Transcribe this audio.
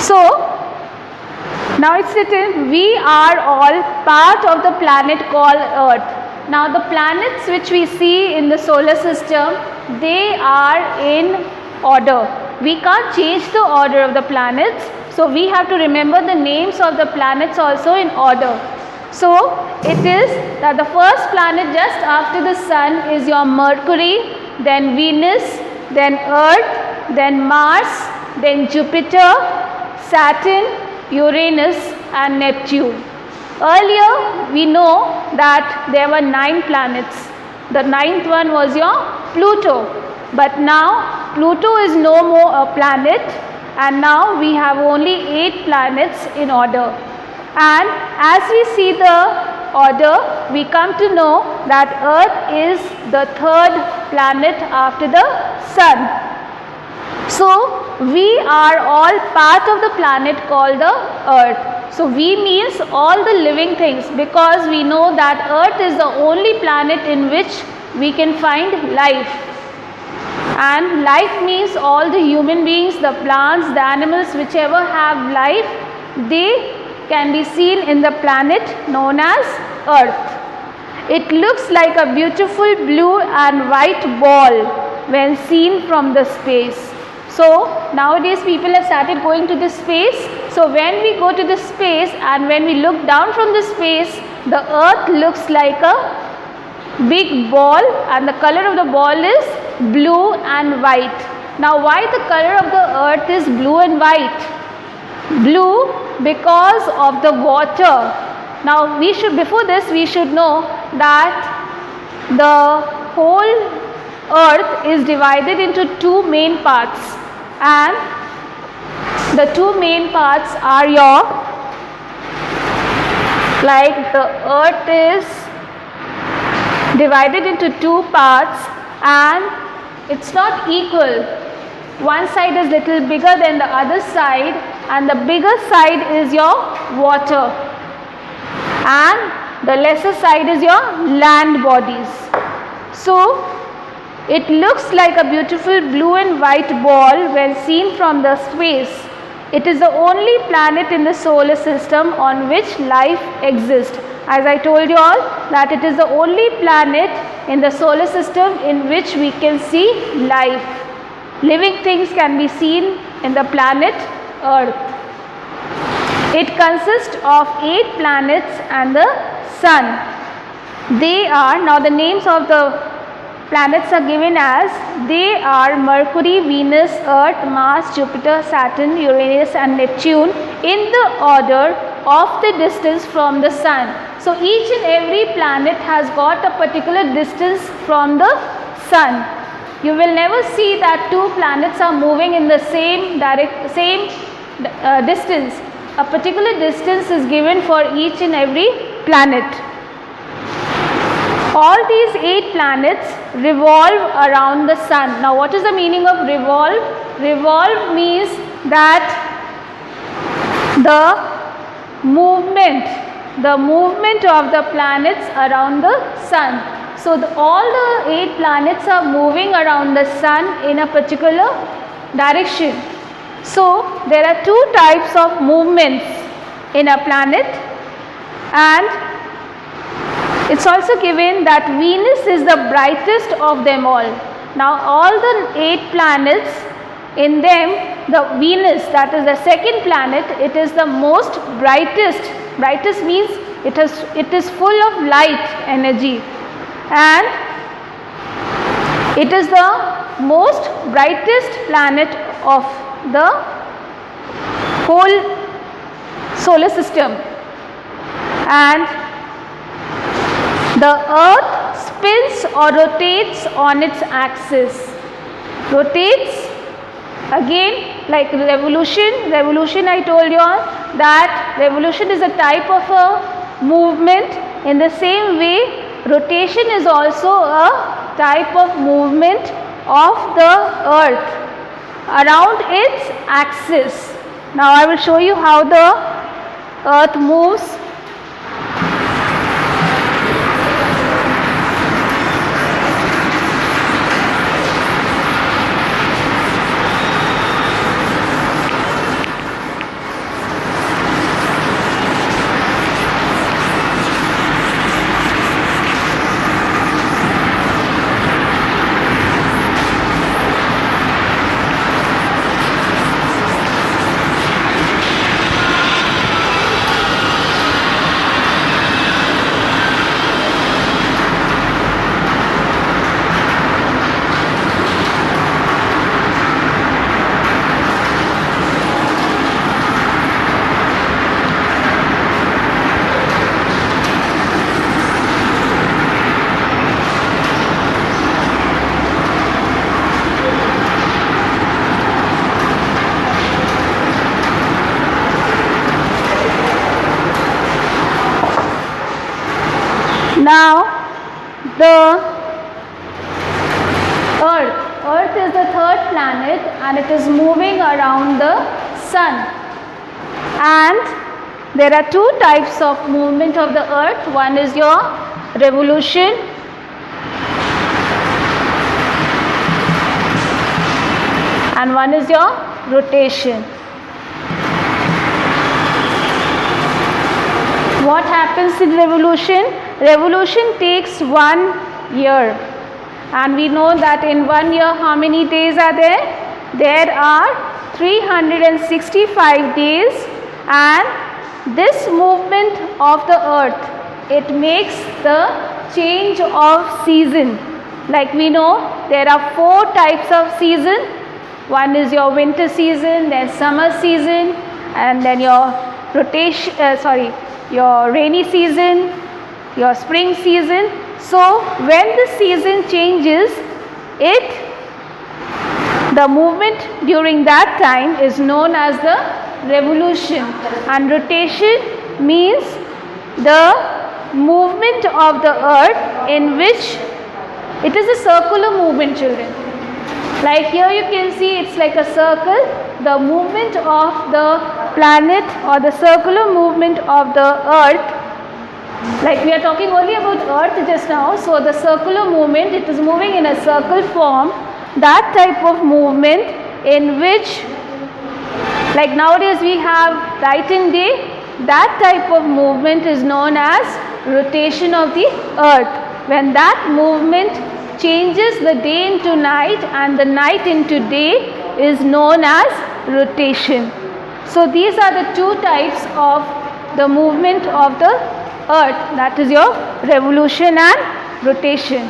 So now it's written, we are all part of the planet called Earth. Now the planets which we see in the solar system, they are in order. We can't change the order of the planets, so we have to remember the names of the planets also in order. So it is that the first planet just after the Sun is your Mercury, then Venus, then Earth, then Mars, then Jupiter, Saturn, Uranus and Neptune. Earlier we know that there were 9 planets. The 9th one was your Pluto. But now Pluto is no more a planet, and now we have only 8 planets in order. And as we see the order, we come to know that Earth is the 3rd planet after the Sun. So we are all part of the planet called the Earth. So we means all the living things, because we know that Earth is the only planet in which we can find life. And life means all the human beings, the plants, the animals, whichever have life, they can be seen in the planet known as Earth. It looks like a beautiful blue and white ball when seen from the space. So nowadays people have started going to the space. So when we go to the space and when we look down from the space, the Earth looks like a big ball, and the color of the ball is blue and white. Now why the color of the Earth is blue and white? Blue because of the water. Now before this we should know that the whole Earth is divided into 2 main parts, and the 2 main parts are your, like the Earth is divided into 2 parts and it's not equal. One side is little bigger than the other side, and the bigger side is your water and the lesser side is your land bodies. So it looks like a beautiful blue and white ball when seen from the space. It is the only planet in the solar system on which life exists. As I told you all that it is the only planet in the solar system in which we can see life. Living things can be seen in the planet Earth. It consists of 8 planets and the Sun. They are, now the names of the planets are given as, they are Mercury, Venus, Earth, Mars, Jupiter, Saturn, Uranus and Neptune in the order of the distance from the Sun. So each and every planet has got a particular distance from the Sun. You will never see that 2 planets are moving in the same distance. A particular distance is given for each and every planet. All these 8 planets revolve around the Sun. Now what is the meaning of revolve? Revolve means that the movement of the planets around the Sun. So all the 8 planets are moving around the Sun in a particular direction. So there are 2 types of movements in a planet, and it's also given that Venus is the brightest of them all. Now all the 8 planets, in them the Venus, that is the second planet, it is the most brightest. Brightest means it is full of light energy, and it is the most brightest planet of the whole solar system. And the Earth spins or rotates on its axis. Rotates again like revolution. I told you all that revolution is a type of a movement. In the same way, rotation is also a type of movement of the Earth around its axis. Now I will show you how the Earth moves. Now the Earth is the third planet and it is moving around the sun, and there are two types of movement of the Earth. One is your revolution and one is your rotation. What happens in revolution? Revolution takes 1 year, and we know that in 1 year how many days are there? There are 365 days, and this movement of the Earth, it makes the change of season. Like we know there are 4 types of season. One is your winter season, then summer season, and then your your rainy season, your spring season. So when the season changes, the movement during that time is known as the revolution, and rotation means the movement of the Earth in which it is a circular movement, children. Like here you can see it's like a circle. The movement of the planet or the circular movement of the Earth, like we are talking only about Earth just now, so the circular movement, it is moving in a circle form. That type of movement in which, like nowadays we have night and day, that type of movement is known as rotation of the Earth. When that movement changes the day into night and the night into day is known as rotation. So these are the two types of the movement of the Earth, that is your revolution and rotation.